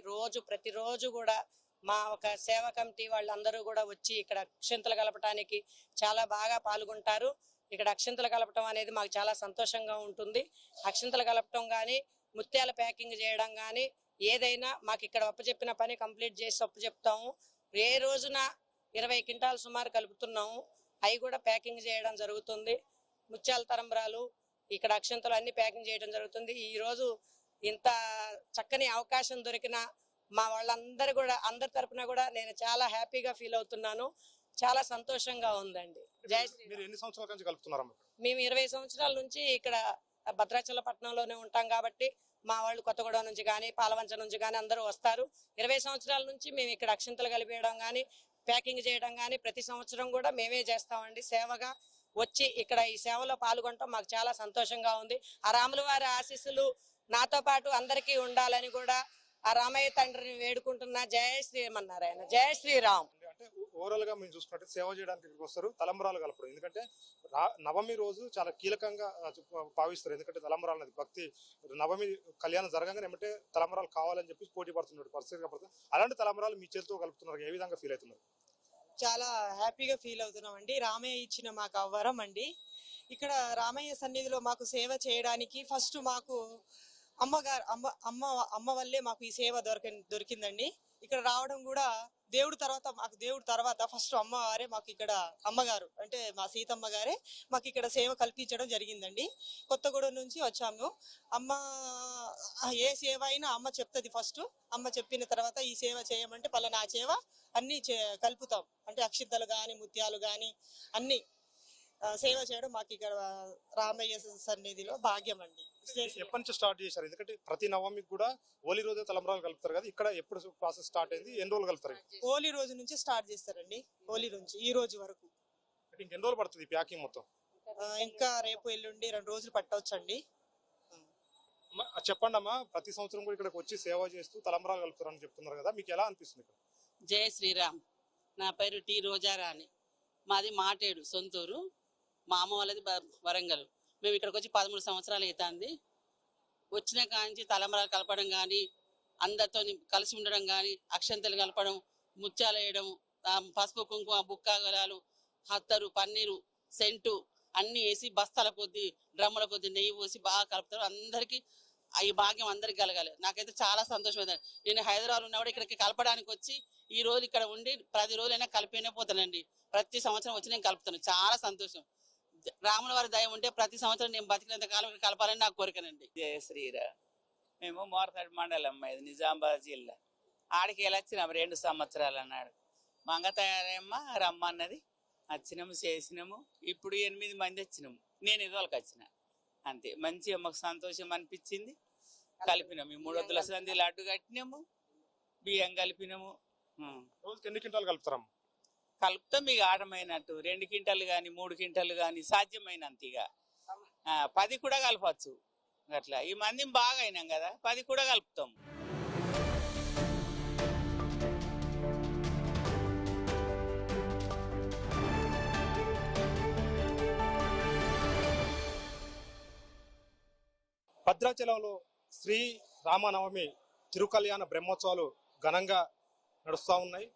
[SPEAKER 3] ప్రతిరోజు కూడా మా ఒక సేవా కమిటీ వాళ్ళందరూ కూడా వచ్చి ఇక్కడ అక్షింతలు కలపటానికి చాలా బాగా పాల్గొంటారు. ఇక్కడ అక్షింతలు కలపటం అనేది మాకు చాలా సంతోషంగా ఉంటుంది. అక్షింతలు కలపటం కానీ, ముత్యాల ప్యాకింగ్ చేయడం కానీ, ఏదైనా మాకు ఇక్కడ అప్పచెప్పిన పని కంప్లీట్ చేసి అప్పచెప్తాము. ఏ రోజున 20 క్వింటాలు సుమారు కలుపుతున్నాము. అవి కూడా ప్యాకింగ్ చేయడం జరుగుతుంది. ముత్యాల తలంబరాలు, ఇక్కడ అక్షింతలు అన్ని ప్యాకింగ్ చేయడం జరుగుతుంది. ఈ రోజు ఇంత చక్కని అవకాశం దొరికిన మా వాళ్ళందరూ కూడా, అందరి తరపున కూడా నేను చాలా హ్యాపీగా ఫీల్ అవుతున్నాను. చాలా సంతోషంగా ఉందండి. జై శ్రీ.
[SPEAKER 2] మీరు ఎన్ని సంవత్సరాల నుంచి కలుపుతున్నారమ్మా?
[SPEAKER 3] మేము 20 సంవత్సరాల నుంచి ఇక్కడ భద్రాచల పట్టణంలోనే ఉంటాం కాబట్టి మా వాళ్ళు కొత్తగూడెం నుంచి కానీ, పాలవంచ నుంచి కానీ అందరూ వస్తారు. 20 సంవత్సరాల నుంచి మేము ఇక్కడ అక్షింతలు కలిపేయడం కానీ, ప్యాకింగ్ చేయడం కానీ ప్రతి సంవత్సరం కూడా మేమే చేస్తామండి. సేవగా వచ్చి ఇక్కడ ఈ సేవలో పాల్గొనడం మాకు చాలా సంతోషంగా ఉంది. ఆ రాముల వారి ఆశీస్సులు నాతో పాటు అందరికీ ఉండాలని కూడా ఆ రామయ్య తండ్రిని వేడుకుంటున్నా. జయ శ్రీమన్నారాయణ, జయ శ్రీరామ్.
[SPEAKER 2] అంటే ఓవరాల్ గా మేము చూసుకుంటే సేవ చేయడానికి ఇక్కడికి వస్తారు, తలంబరాలు కలపడం. ఎందుకంటే నవమి రోజు చాలా కీలకంగా భావిస్తారు. ఎందుకంటే తలంబరాలు అనేది భక్తి, నవమి కళ్యాణం జరగగానే ఏమంటే తలంబరాలు కావాలని చెప్పి పోటీ పడుతున్నారు పరిస్థితి కనపడుతుంది. అలాంటి తలంబరాలు మీ చేతితో కలుపుతున్నారు, ఏ విధంగా ఫీల్ అవుతున్నారు?
[SPEAKER 4] చాలా హ్యాపీగా ఫీల్ అవుతున్నాం అండి. రామయ్య ఇచ్చిన మాకు అవ్వరం అండి. ఇక్కడ రామయ్య సన్నిధిలో మాకు సేవ చేయడానికి ఫస్ట్ మాకు అమ్మ వల్లే మాకు ఈ సేవ దొరికిందండి. ఇక్కడ రావడం కూడా దేవుడు తర్వాత ఫస్ట్ అమ్మవారే మాకు ఇక్కడ, అమ్మగారు అంటే మా సీతమ్మ గారే మాకు ఇక్కడ సేవ కల్పించడం జరిగిందండి. కొత్తగూడెం నుంచి వచ్చాము. అమ్మ ఏ సేవ అయినా అమ్మ చెప్తుంది ఫస్ట్. అమ్మ చెప్పిన తర్వాత ఈ సేవ చేయమంటే పలానా సేవ అన్ని కలుపుతాం. అంటే అక్షింతలు కానీ, ముత్యాలు కానీ అన్ని సేవ చేయడం మాకు ఇక్కడ రామయ్య సన్నిధిలో భాగ్యం అండి.
[SPEAKER 2] ఎప్పటి నుంచి స్టార్ట్ చేశారు? ఎందుకంటే ప్రతి నవమికి కూడా హోలీ రోజే తలంబరాలు కలుపుతారు కదా, ఇక్కడ ఎప్పుడు ప్రాసెస్ స్టార్ట్ అయింది, ఎన్ని రోజులు కలుపుతారు?
[SPEAKER 4] హోలీ రోజు నుంచి స్టార్ట్ చేస్తారండి. హోలీ నుంచి ఈ రోజు వరకు.
[SPEAKER 2] ఇంకెన్ని రోజులు పడుతుంది ప్యాకింగ్ మొత్తం?
[SPEAKER 4] ఇంకా రేపు ఎల్లుండి 2 రోజులు పట్టవచ్చండి.
[SPEAKER 2] చెప్పండి అమ్మా, ప్రతి సంవత్సరం కూడా ఇక్కడికి వచ్చి సేవ చేస్తూ తలంబరాలు కలుపుతారని చెప్తున్నారు కదా, మీకు ఎలా అనిపిస్తుంది ఇక్కడ?
[SPEAKER 5] జయ శ్రీరామ్. నా పేరు టి రోజారాణి. మాది మాటేడు సొంతూరు. మా అమ్మ వాళ్ళది వరంగల్. మేము ఇక్కడికి వచ్చి 13 సంవత్సరాలు అవుతుంది. వచ్చిన కాంచి తలంబరాలు కలపడం కానీ, అందరితో కలిసి ఉండడం కానీ, అక్షంతలు కలపడం, ముత్యాలు వేయడం, పసుపు కుంకుమ బుక్కాగలాలు, హత్తరు, పన్నీరు, సెంటు అన్ని వేసి బస్తాల కొద్ది, డ్రమ్ముల కొద్ది నెయ్యి పోసి బాగా కలుపుతారు. అందరికీ ఈ భాగ్యం అందరికి కలగాలి. నాకైతే చాలా సంతోషమైంది. నేను హైదరాబాద్ ఉన్నప్పుడు ఇక్కడికి కలపడానికి వచ్చి ఈ రోజు ఇక్కడ ఉండి ప్రతి రోజులైనా కలిపినే పోతానండి. ప్రతి సంవత్సరం వచ్చి నేను కలుపుతాను. చాలా సంతోషం. రాముల వారి దయ ఉంటే ప్రతి సంవత్సరం నేను బతికినంత కాలం ఇక్కడ కలపాలని నాకు కోరికనండి.
[SPEAKER 6] జయ శ్రీరామ్. మేము మోరతాడు మండలం, ఇది నిజామాబాద్ జిల్లా. ఆడికి వెళ్ళి వచ్చినాం 2 సంవత్సరాలు అన్నాడు. మంగ తయారమ్మ రమ్మన్నది, వచ్చినాము, చేసినాము. ఇప్పుడు 8 మంది వచ్చినాము. నేను ఇదివరకు వచ్చిన అంతే. మంచిగా మాకు సంతోషం అనిపించింది. కలిపినాము. ఈ 3 వద్దుల సంది లడ్డు కట్టినాము, బియ్యం కలిపినాము.
[SPEAKER 2] రోజుకి ఎన్ని క్వింటాలు కలుపుతారమ్మ?
[SPEAKER 6] కలుపుతాం ఇక ఆటమైనట్టు 2 క్వింటాలు కానీ 3 క్వింటాలు కానీ సాధ్యమైనంత ఇక 10 కూడా కలపచ్చు. అట్లా ఈ మంది బాగా అయినాం కదా 10 కూడా కలుపుతాం.
[SPEAKER 2] భద్రాచలంలో శ్రీ రామనవమి తిరుకల్యాణ బ్రహ్మోత్సవాలు ఘనంగా నడుస్తూ ఉన్నాయి.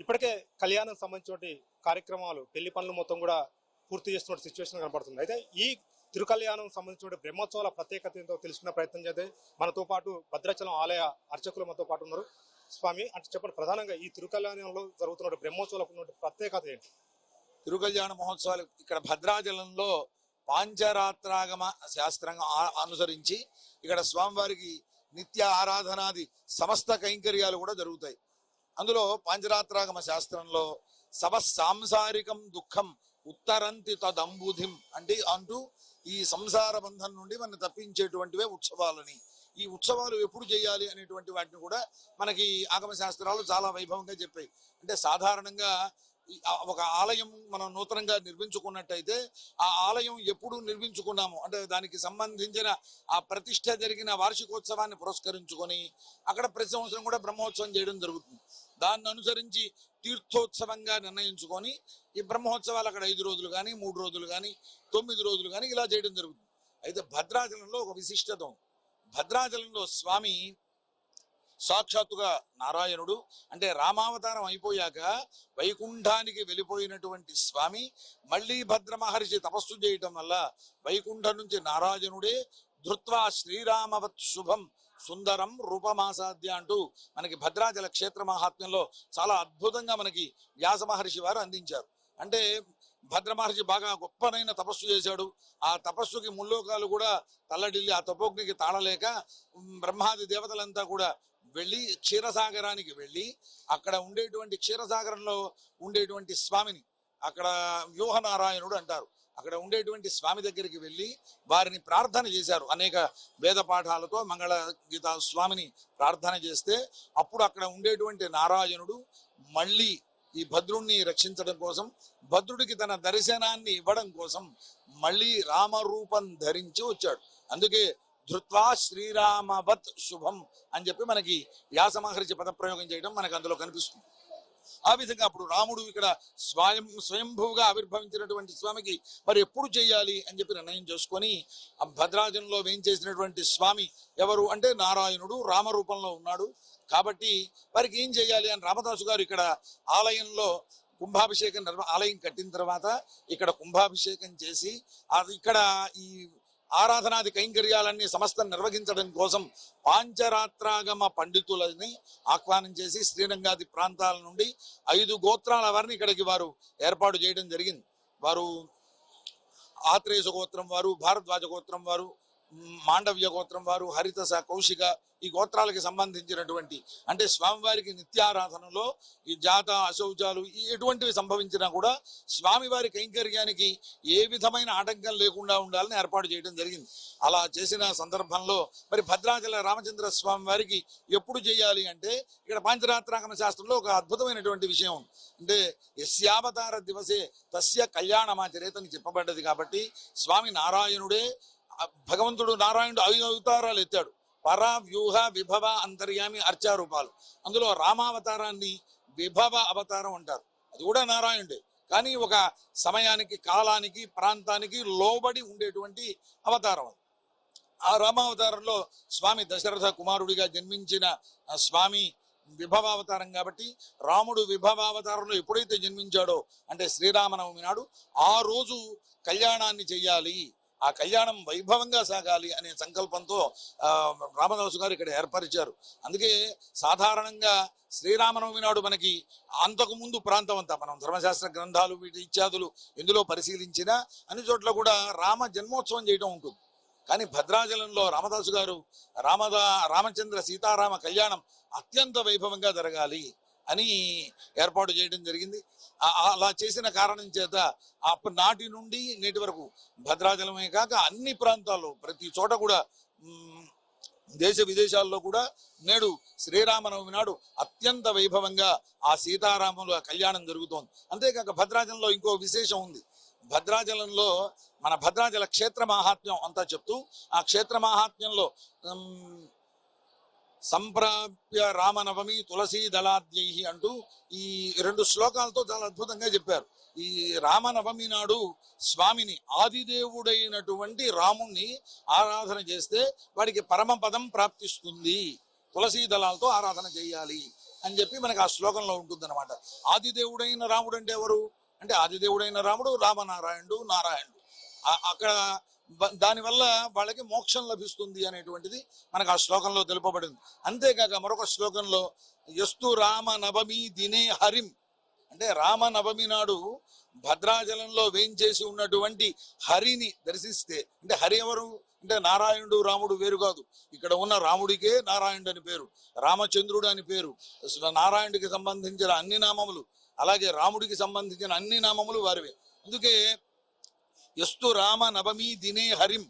[SPEAKER 2] ఇప్పటికే కళ్యాణం సంబంధించిన కార్యక్రమాలు పెళ్లి పనులు మొత్తం కూడా పూర్తి చేస్తున్న సిచ్యువేషన్ కనపడుతుంది. అయితే ఈ తిరుకల్యాణం సంబంధించిన బ్రహ్మోత్సవాల ప్రత్యేకత ఏంటో తెలుసుకునే ప్రయత్నం చేస్తే మనతో పాటు భద్రాచలం ఆలయ అర్చకులు మనతో పాటు ఉన్నారు. స్వామి అంటే చెప్పండి, ప్రధానంగా ఈ తిరుకల్యాణంలో జరుగుతున్న బ్రహ్మోత్సవాలకు ఉన్న ప్రత్యేకత ఏంటి?
[SPEAKER 7] తిరుకల్యాణ మహోత్సవాలు ఇక్కడ భద్రాచలంలో పాంచరాత్రాగమ శాస్త్రంగా అనుసరించి ఇక్కడ స్వామివారికి నిత్య ఆరాధనాది సమస్త కైంకర్యాలు కూడా జరుగుతాయి. అందులో పాంచరాత్రాగమ శాస్త్రంలో సాంసారికం దుఃఖం ఉత్తరంతి తదంబుధిం అంటూ ఈ సంసార బంధం నుండి మనం తప్పించేటువంటివే ఉత్సవాలని. ఈ ఉత్సవాలు ఎప్పుడు చేయాలి అనేటువంటి వాటిని కూడా మనకి ఆగమ శాస్త్రాలు చాలా వైభవంగా చెప్పాయి. అంటే సాధారణంగా ఒక ఆలయం మనం నూతనంగా నిర్మించుకున్నట్టయితే ఆ ఆలయం ఎప్పుడు నిర్మించుకున్నాము అంటే దానికి సంబంధించిన ఆ ప్రతిష్ట జరిగిన వార్షికోత్సవాన్ని పురస్కరించుకొని అక్కడ ప్రతి సంవత్సరం కూడా బ్రహ్మోత్సవం చేయడం జరుగుతుంది. దాన్ని అనుసరించి తీర్థోత్సవంగా నిర్ణయించుకొని ఈ బ్రహ్మోత్సవాలు అక్కడ 5 రోజులు కానీ 3 రోజులు కానీ 9 రోజులు కానీ ఇలా చేయడం జరుగుతుంది. అయితే భద్రాచలంలో ఒక విశిష్టత ఉంది. భద్రాచలంలో స్వామి సాక్షాత్తుగా నారాయణుడు అంటే రామావతారం అయిపోయాక వైకుంఠానికి వెళ్ళిపోయినటువంటి స్వామి మళ్ళీ భద్ర మహర్షి తపస్సు చేయటం వల్ల వైకుంఠం నుంచి నారాయణుడే ధృత్వా శ్రీరామవత్ శుభం సుందరం రూపమాసాద్య అంటూ మనకి భద్రాచల క్షేత్ర మహాత్మ్యంలో చాలా అద్భుతంగా మనకి వ్యాస మహర్షి వారు అందించారు. అంటే భద్ర మహర్షి బాగా గొప్పనైన తపస్సు చేశాడు. ఆ తపస్సుకి ముల్లోకాలు కూడా తల్లడిల్లి ఆ తపోగ్నికి తాళలేక బ్రహ్మాది దేవతలంతా కూడా వెళ్ళి క్షీరసాగరానికి వెళ్ళి అక్కడ ఉండేటువంటి క్షీరసాగరంలో ఉండేటువంటి స్వామిని అక్కడ వ్యూహనారాయణుడు అంటారు. అక్కడ ఉండేటువంటి స్వామి దగ్గరికి వెళ్ళి వారిని ప్రార్థన చేశారు. అనేక వేద పాఠాలతో మంగళ గీత స్వామిని ప్రార్థన చేస్తే అప్పుడు అక్కడ ఉండేటువంటి నారాయణుడు మళ్ళీ ఈ భద్రుణ్ణి రక్షించడం కోసం భద్రుడికి తన దర్శనాన్ని ఇవ్వడం కోసం మళ్ళీ రామరూపం ధరించి వచ్చాడు. అందుకే ధృత్వా శ్రీరామవత్ శుభం అని చెప్పి మనకి వ్యాస మహర్షి పదప్రయోగం చేయడం మనకు అందులో కనిపిస్తుంది. ఆ విధంగా అప్పుడు రాముడు ఇక్కడ స్వయంభూగా ఆవిర్భవించినటువంటి స్వామికి మరి ఎప్పుడు చేయాలి అని చెప్పి నిర్ణయం చేసుకొని ఆ భద్రాచలంలో వేయించేసినటువంటి స్వామి ఎవరు అంటే నారాయణుడు రామరూపంలో ఉన్నాడు. కాబట్టి వారికి ఏం చేయాలి అని రామదాసు గారు ఇక్కడ ఆలయంలో కుంభాభిషేకం ఆలయం కట్టిన తర్వాత ఇక్కడ కుంభాభిషేకం చేసి ఇక్కడ ఈ ఆరాధనాది కైంకర్యాలన్నీ సమస్తం నిర్వహించడం కోసం పాంచరాత్రాగమ పండితులని ఆహ్వానం చేసి శ్రీరంగాది ప్రాంతాల నుండి 5 గోత్రాల వారిని ఇక్కడికి వారు ఏర్పాటు చేయడం జరిగింది. వారు ఆత్రేయ గోత్రం వారు, భారద్వాజ గోత్రం వారు, మాండవ్య గోత్రం వారు, హరితస, కౌశిక ఈ గోత్రాలకి సంబంధించినటువంటి అంటే స్వామివారికి నిత్యారాధనలో ఈ జాత అశౌచాలు ఎటువంటివి సంభవించినా కూడా స్వామివారి కైంకర్యానికి ఏ విధమైన ఆటంకం లేకుండా ఉండాలని ఏర్పాటు చేయడం జరిగింది. అలా చేసిన సందర్భంలో మరి భద్రాచల రామచంద్ర స్వామి వారికి ఎప్పుడు చేయాలి అంటే ఇక్కడ పాంచరాత్రాగమ శాస్త్రంలో ఒక అద్భుతమైనటువంటి విషయం అంటే యస్యావతార దివసే తస్య కళ్యాణమాచరేతని చెప్పబడ్డది. కాబట్టి స్వామి నారాయణుడే భగవంతుడు నారాయణుడు 5 అవతారాలు ఎత్తాడు. పర, వ్యూహ, విభవ, అంతర్యామి, అర్చారూపాలు. అందులో రామావతారాన్ని విభవ అవతారం అంటారు. అది కూడా నారాయణుడే, కానీ ఒక సమయానికి, కాలానికి, ప్రాంతానికి లోబడి ఉండేటువంటి అవతారం. ఆ రామావతారంలో స్వామి దశరథ కుమారుడిగా జన్మించిన స్వామి విభవావతారం కాబట్టి రాముడు విభవావతారంలో ఎప్పుడైతే జన్మించాడో అంటే శ్రీరామనవమి నాడు ఆ రోజు కళ్యాణాన్ని చెయ్యాలి, ఆ కళ్యాణం వైభవంగా సాగాలి అనే సంకల్పంతో రామదాసు గారు ఇక్కడ ఏర్పరిచారు. అందుకే సాధారణంగా శ్రీరామనవమి నాడు మనకి అంతకు ముందు ప్రాంతం అంతా మనం ధర్మశాస్త్ర గ్రంథాలు వీటి ఇత్యాదులు ఎందులో పరిశీలించినా అన్ని చోట్ల కూడా రామ జన్మోత్సవం చేయడం ఉంటుంది. కానీ భద్రాచలంలో రామదాసు గారు రామచంద్ర సీతారామ కళ్యాణం అత్యంత వైభవంగా జరగాలి అని ఏర్పాటు చేయడం జరిగింది. అలా చేసిన కారణం చేత అప్పటి నాటి నుండి నేటి వరకు భద్రాచలమే కాక అన్ని ప్రాంతాల్లో ప్రతి చోట కూడా దేశ విదేశాల్లో కూడా నేడు శ్రీరామనవమి నాడు అత్యంత వైభవంగా ఆ సీతారాముల కళ్యాణం జరుగుతోంది. అంతేకాక భద్రాచలంలో ఇంకో విశేషం ఉంది. భద్రాచలంలో మన భద్రాచల క్షేత్ర మహాత్మ్యం అంతా చెప్తూ ఆ క్షేత్ర మహాత్మ్యంలో సంప్రాప్య రామనవమి తులసీ దళాద్యై అంటూ ఈ 2 శ్లోకాలతో చాలా అద్భుతంగా చెప్పారు. ఈ రామనవమి నాడు స్వామిని ఆదిదేవుడైనటువంటి రాముణ్ణి ఆరాధన చేస్తే వాడికి పరమపదం ప్రాప్తిస్తుంది, తులసీ దళాలతో ఆరాధన చేయాలి అని చెప్పి మనకి ఆ శ్లోకంలో ఉంటుంది అనమాట. ఆదిదేవుడైన రాముడు అంటే ఎవరు అంటే ఆదిదేవుడైన రాముడు రామనారాయణుడు, నారాయణుడు. అక్కడ దానివల్ల వాళ్ళకి మోక్షం లభిస్తుంది అనేటువంటిది మనకు ఆ శ్లోకంలో తెలుపబడింది. అంతేకాక మరొక శ్లోకంలో యస్తు రామ నవమి దినే హరిం అంటే రామనవమి నాడు భద్రాచలంలో వేయించేసి ఉన్నటువంటి హరిని దర్శిస్తే, అంటే హరి ఎవరు అంటే నారాయణుడు రాముడు వేరు కాదు. ఇక్కడ ఉన్న రాముడికే నారాయణుడు అని పేరు, రామచంద్రుడు అని పేరు, నారాయణుడికి సంబంధించిన అన్ని నామములు అలాగే రాముడికి సంబంధించిన అన్ని నామములు వారివే. అందుకే యస్తు రామ నవమి దినే హరిం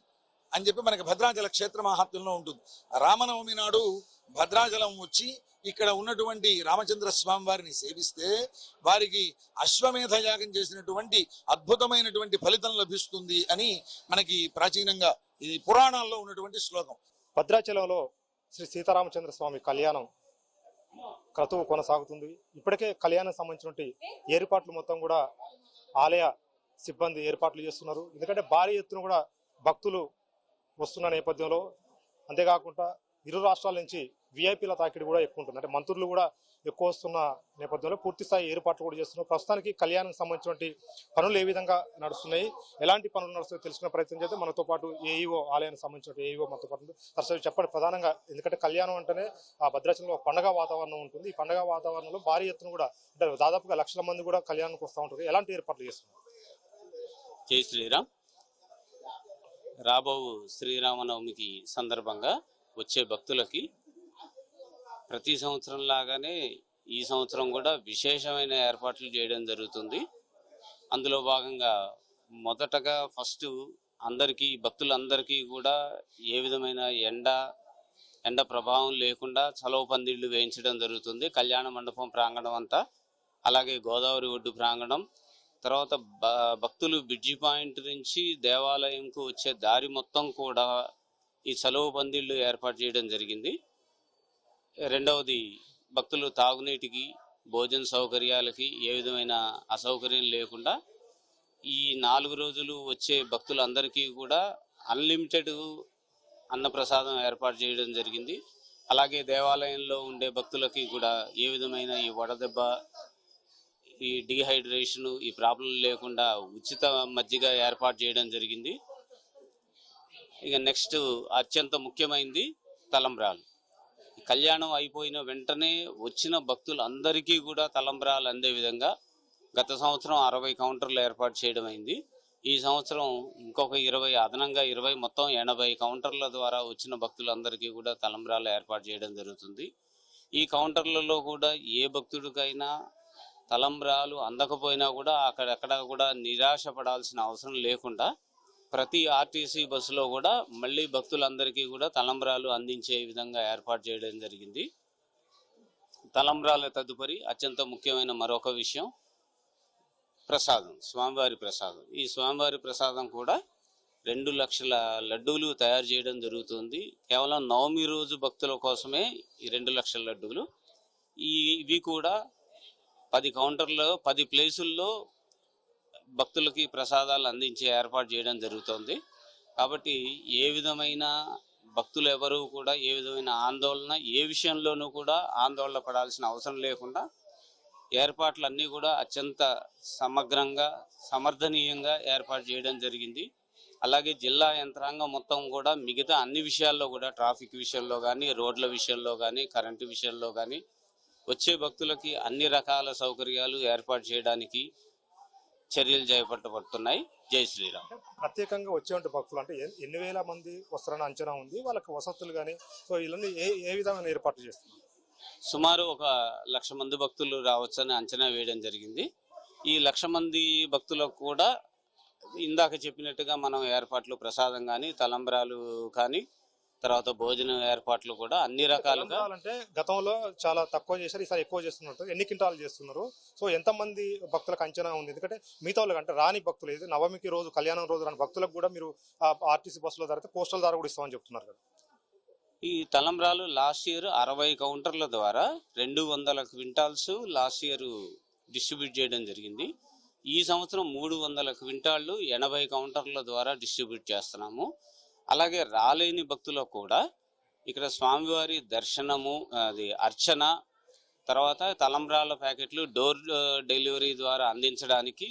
[SPEAKER 7] అని చెప్పి మనకి భద్రాచల క్షేత్ర మహాత్మ్యంలో ఉంటుంది. రామనవమి నాడు భద్రాచలం వచ్చి ఇక్కడ ఉన్నటువంటి రామచంద్ర స్వామి వారిని సేవిస్తే వారికి అశ్వమేధ యాగం చేసినటువంటి అద్భుతమైనటువంటి ఫలితం లభిస్తుంది అని మనకి ప్రాచీనంగా ఇది పురాణాల్లో ఉన్నటువంటి శ్లోకం.
[SPEAKER 2] భద్రాచలంలో శ్రీ సీతారామచంద్ర స్వామి కళ్యాణం క్రతువు కొనసాగుతుంది. ఇప్పటికే కళ్యాణం సంబంధించినటువంటి ఏర్పాట్లు మొత్తం కూడా ఆలయ సిబ్బంది ఏర్పాట్లు చేస్తున్నారు. ఎందుకంటే భారీ ఎత్తున కూడా భక్తులు వస్తున్న నేపథ్యంలో, అంతేకాకుండా ఇరు రాష్ట్రాల నుంచి విఐపీల తాకిడి కూడా ఎక్కువ ఉంటుంది. అంటే మంత్రులు కూడా ఎక్కువ వస్తున్న నేపథ్యంలో పూర్తి స్థాయి ఏర్పాట్లు కూడా చేస్తున్నారు. ప్రస్తుతానికి కళ్యాణం సంబంధించినటువంటి పనులు ఏ విధంగా నడుస్తున్నాయి, ఎలాంటి పనులు నడుస్తున్నాయో తెలుసుకునే ప్రయత్నం చేస్తే మనతో పాటు ఏఈఓ ఆలయానికి సంబంధించిన ఏఈఓ మనతో పాటు అసలు చెప్పండి. ప్రధానంగా ఎందుకంటే కళ్యాణం అంటేనే ఆ భద్రాచలంలో పండగ వాతావరణం ఉంటుంది. ఈ పండగ వాతావరణంలో భారీ ఎత్తున కూడా అంటే దాదాపుగా లక్షల మంది కూడా కళ్యాణానికి వస్తూ ఉంటారు. ఎలాంటి ఏర్పాట్లు చేస్తున్నారు?
[SPEAKER 8] జై శ్రీరామ్. రాబో శ్రీరామనవమికి సందర్భంగా వచ్చే భక్తులకి ప్రతి సంవత్సరం లాగానే ఈ సంవత్సరం కూడా విశేషమైన ఏర్పాట్లు చేయడం జరుగుతుంది. అందులో భాగంగా మొదటగా ఫస్ట్ అందరికీ భక్తులందరికీ కూడా ఏ విధమైన ఎండ ప్రభావం లేకుండా చలవ పందిళ్లు వేయించడం జరుగుతుంది. కళ్యాణ మండపం ప్రాంగణం అంతా, అలాగే గోదావరి ఒడ్డు ప్రాంగణం, తర్వాత భక్తులు బ్రిడ్జి పాయింట్ నుంచి దేవాలయంకు వచ్చే దారి మొత్తం కూడా ఈ చలువ పందిళ్లు ఏర్పాటు చేయడం జరిగింది. రెండవది భక్తులు తాగునీటికి భోజన సౌకర్యాలకి ఏ విధమైన అసౌకర్యం లేకుండా ఈ 4 రోజులు వచ్చే భక్తులందరికీ కూడా అన్లిమిటెడ్ అన్నప్రసాదం ఏర్పాటు చేయడం జరిగింది. అలాగే దేవాలయంలో ఉండే భక్తులకి కూడా ఏ విధమైన ఈ వడదెబ్బ, ఈ డీహైడ్రేషన్, ఈ ప్రాబ్లం లేకుండా ఉచిత మజ్జిగ ఏర్పాటు చేయడం జరిగింది. ఇక నెక్స్ట్ అత్యంత ముఖ్యమైనది తలంబ్రాలు. కళ్యాణం అయిపోయిన వెంటనే వచ్చిన భక్తులందరికీ కూడా తలంబ్రాలు అందే విధంగా గత సంవత్సరం 60 కౌంటర్లు ఏర్పాటు చేయడం అయింది. ఈ సంవత్సరం ఇంకొక 20 అదనంగా 20 మొత్తం 80 కౌంటర్ల ద్వారా వచ్చిన భక్తులందరికీ కూడా తలంబ్రాలు ఏర్పాటు చేయడం జరుగుతుంది. ఈ కౌంటర్లలో కూడా ఏ భక్తుడికైనా తలంబ్రాలు అందకపోయినా కూడా అక్కడెక్కడ కూడా నిరాశ పడాల్సిన అవసరం లేకుండా ప్రతి ఆర్టీసీ బస్సులో కూడా మళ్ళీ భక్తులందరికీ కూడా తలంబ్రాలు అందించే విధంగా ఏర్పాటు చేయడం జరిగింది. తలంబ్రాల తదుపరి అత్యంత ముఖ్యమైన మరొక విషయం ప్రసాదం, స్వామివారి ప్రసాదం. ఈ స్వామివారి ప్రసాదం కూడా 2 లక్షల లడ్డూలు తయారు చేయడం జరుగుతుంది. కేవలం నవమి రోజు భక్తుల కోసమే ఈ 2 లక్షల లడ్డూలు. ఇవి కూడా 10 కౌంటర్లో 10 ప్లేసుల్లో భక్తులకి ప్రసాదాలు అందించే ఏర్పాటు చేయడం జరుగుతుంది. కాబట్టి ఏ విధమైన భక్తులు ఎవరు కూడా ఏ విధమైన ఆందోళన, ఏ విషయంలోనూ కూడా ఆందోళన పడాల్సిన అవసరం లేకుండా ఏర్పాట్లన్నీ కూడా అత్యంత సమగ్రంగా సమర్థనీయంగా ఏర్పాటు చేయడం జరిగింది. అలాగే జిల్లా యంత్రాంగం మొత్తం కూడా మిగతా అన్ని విషయాల్లో కూడా ట్రాఫిక్ విషయంలో కానీ, రోడ్ల విషయంలో కానీ, కరెంటు విషయంలో కానీ వచ్చే భక్తులకి అన్ని రకాల సౌకర్యాలు ఏర్పాటు చేయడానికి చర్యలు చేపట్టబడుతున్నాయి. జై శ్రీరామ్.
[SPEAKER 2] ప్రత్యేకంగా వచ్చేటువంటి భక్తులు అంటే ఎన్ని వేల మంది వస్తారని అంచనా ఉంది? వాళ్ళకి వసతులు కానీ సో ఇవన్నీ ఏ విధమైన ఏర్పాట్లు చేస్తున్నారు?
[SPEAKER 8] సుమారు 1,00,000 మంది భక్తులు రావచ్చని అంచనా వేయడం జరిగింది. ఈ 1,00,000 మంది భక్తులకు కూడా ఇందాక చెప్పినట్టుగా మనం ఏర్పాట్లు ప్రసాదం కానీ, తలంబ్రాలు కానీ, తర్వాత భోజనం ఏర్పాట్లు కూడా అన్ని రకాలుగా.
[SPEAKER 2] అంటే గతంలో చాలా తక్కువ చేశారు, ఈసారి ఎక్కువ చేస్తున్నారు. ఎన్ని క్వింటాలు చేస్తున్నారు? సో ఎంతమంది భక్తులకు అంచనా ఉంది? ఎందుకంటే మిగతా వాళ్ళకి అంటే రాని భక్తులు ఏది నవమికి రోజు కళ్యాణం రోజు రాని భక్తులకు కూడా మీరు ఆర్టీసీ బస్సులో ధర పోస్టల్ ధర కూడా ఇస్తామని చెప్తున్నారు కదా.
[SPEAKER 8] ఈ తలంబ్రాలు లాస్ట్ ఇయర్ 60 కౌంటర్ల ద్వారా 200 క్వింటాల్స్ లాస్ట్ ఇయర్ డిస్ట్రిబ్యూట్ చేయడం జరిగింది. ఈ సంవత్సరం 300 క్వింటాళ్ళు 80 కౌంటర్ల ద్వారా డిస్ట్రిబ్యూట్ చేస్తున్నాము. అలాగే రాలేని భక్తులకు కూడా ఇక్కడ స్వామివారి దర్శనము, అది అర్చన, తర్వాత తలంబ్రాల ప్యాకెట్లు డోర్ డెలివరీ ద్వారా అందించడానికి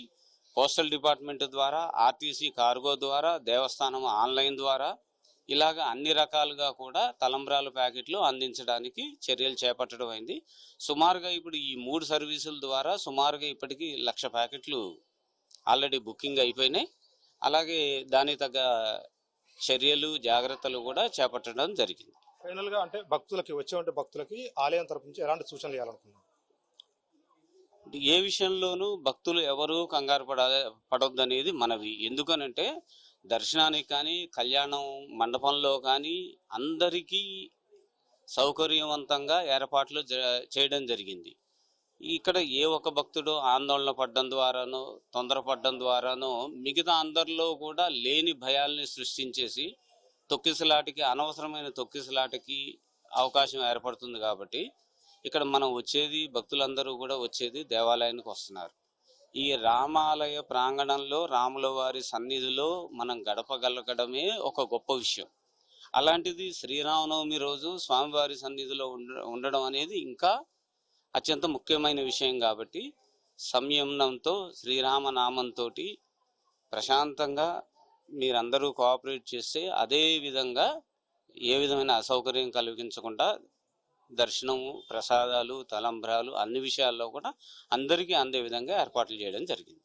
[SPEAKER 8] పోస్టల్ డిపార్ట్మెంట్ ద్వారా, ఆర్టీసీ కార్గో ద్వారా, దేవస్థానం ఆన్లైన్ ద్వారా ఇలాగ అన్ని రకాలుగా కూడా తలంబ్రాల ప్యాకెట్లు అందించడానికి చర్యలు చేపట్టడం అయింది. సుమారుగా ఇప్పుడు ఈ 3 సర్వీసుల ద్వారా సుమారుగా ఇప్పటికీ 1,00,000 ప్యాకెట్లు ఆల్రెడీ బుకింగ్ అయిపోయినాయి. అలాగే దానికి తగ్గ చర్యలు, జాగ్రత్తలు కూడా చేపట్టడం జరిగింది.
[SPEAKER 2] ఫైనల్ గా అంటే భక్తులకి వచ్చేటువంటి భక్తులకి ఆలయం తరపు నుంచి ఎలాంటి సూచనలు ఇవ్వాలనుకున్నాం?
[SPEAKER 8] ఏ విషయంలోనూ భక్తులు ఎవరు కంగారు పడొద్దనేది మనవి. ఎందుకనంటే దర్శనానికి కానీ కళ్యాణం మండపంలో కానీ అందరికీ సౌకర్యవంతంగా ఏర్పాట్లు చేయడం జరిగింది. ఇక్కడ ఏ ఒక్క భక్తుడు ఆందోళన పడడం ద్వారానో తొందరపడడం ద్వారానో మిగతా అందరిలో కూడా లేని భయాల్ని సృష్టించేసి తొక్కిసలాటకి, అనవసరమైన తొక్కిసలాటకి అవకాశం ఏర్పడుతుంది. కాబట్టి ఇక్కడ మనం వచ్చేది, భక్తులందరూ కూడా వచ్చేది దేవాలయానికి వస్తున్నారు. ఈ రామాలయ ప్రాంగణంలో రాముల వారి సన్నిధిలో మనం గడపగలగడమే ఒక గొప్ప విషయం. అలాంటిది శ్రీరామనవమి రోజు స్వామివారి సన్నిధిలో ఉండడం అనేది ఇంకా అత్యంత ముఖ్యమైన విషయం. కాబట్టి సంయమనంతో శ్రీరామనామంతో ప్రశాంతంగా మీరందరూ కోఆపరేట్ చేస్తే అదే విధంగా ఏ విధమైన అసౌకర్యం కలిగించకుండా దర్శనము, ప్రసాదాలు, తలంబ్రాలు అన్ని విషయాల్లో కూడా అందరికీ అందే విధంగా ఏర్పాట్లు చేయడం జరిగింది.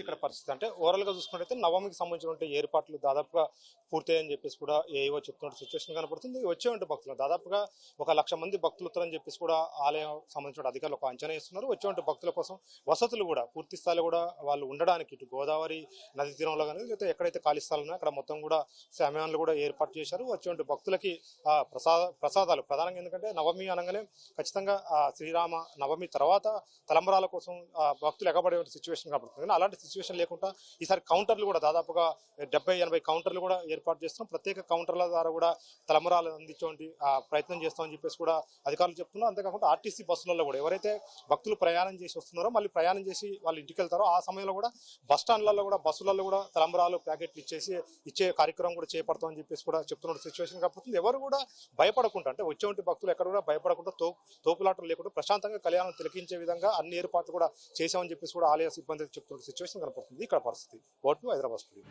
[SPEAKER 2] ఇక్కడ పరిస్థితి అంటే ఓవరాల్ గా చూసుకుంటే నవమికి సంబంధించిన ఏర్పాట్లు దాదాపుగా పూర్తయ్యని చెప్పేసి కూడా ఏవో చెప్తున్న సిచ్యువేషన్ కనపడుతుంది. వచ్చేవంటి భక్తులు దాదాపుగా 1,00,000 మంది భక్తులు వస్తారని చెప్పేసి కూడా ఆలయం సంబంధించిన అధికారులు ఒక అంచనా ఇస్తున్నారు. వచ్చేవంటి భక్తుల కోసం వసతులు కూడా పూర్తి స్థాయిలో కూడా వాళ్ళు ఉండడానికి ఇటు గోదావరి నది తీరంలో కానీ లేకపోతే ఎక్కడైతే ఖాళీ స్థలాలు ఉన్నాయో అక్కడ మొత్తం కూడా సమయాలు కూడా ఏర్పాటు చేశారు. వచ్చేవంటి భక్తులకి ప్రసాదాలు ప్రధానంగా, ఎందుకంటే నవమి అనగానే ఖచ్చితంగా శ్రీరామ నవమి తర్వాత తలంబరాల కోసం భక్తులు ఎగబడే సిచ్యువేషన్ కనపడుతుంది. అలాంటి సిచ్యువేషన్ లేకుండా ఈసారి కౌంటర్లు కూడా దాదాపుగా 70-80 కౌంటర్లు కూడా ఏర్పాటు చేస్తున్నాం. ప్రత్యేక కౌంటర్ల ద్వారా కూడా తలంబరాలు అందించే ప్రయత్నం చేస్తామని చెప్పేసి కూడా అధికారులు చెప్తున్నారు. అంతేకాకుండా ఆర్టీసీ బస్సులలో కూడా ఎవరైతే భక్తులు ప్రయాణం చేసి వస్తున్నారో మళ్ళీ ప్రయాణం చేసి వాళ్ళు ఇంటికి వెళ్తారో ఆ సమయంలో కూడా బస్ స్టాండ్లలో కూడా బస్సులలో కూడా తలంబరాలు ప్యాకెట్లు ఇచ్చే కార్యక్రమం కూడా చేపడతామని చెప్పేసి కూడా చెప్తున్న సిచ్యువేషన్ కాబట్టి ఎవరు కూడా భయపడకుండా, అంటే వచ్చేటువంటి భక్తులు ఎక్కడ కూడా భయపడకుండా తోపులాటలు లేకుండా ప్రశాంతంగా కళ్యాణం తిలకించే విధంగా అన్ని ఏర్పాట్లు కూడా చేశామని చెప్పేసి కూడా ఆలయ సిబ్బంది చెప్తున్న సిచ్యువేషన్ కనపడుతుంది. ఇక్కడ పరిస్థితి. హైదరాబాద్ స్టూడియో.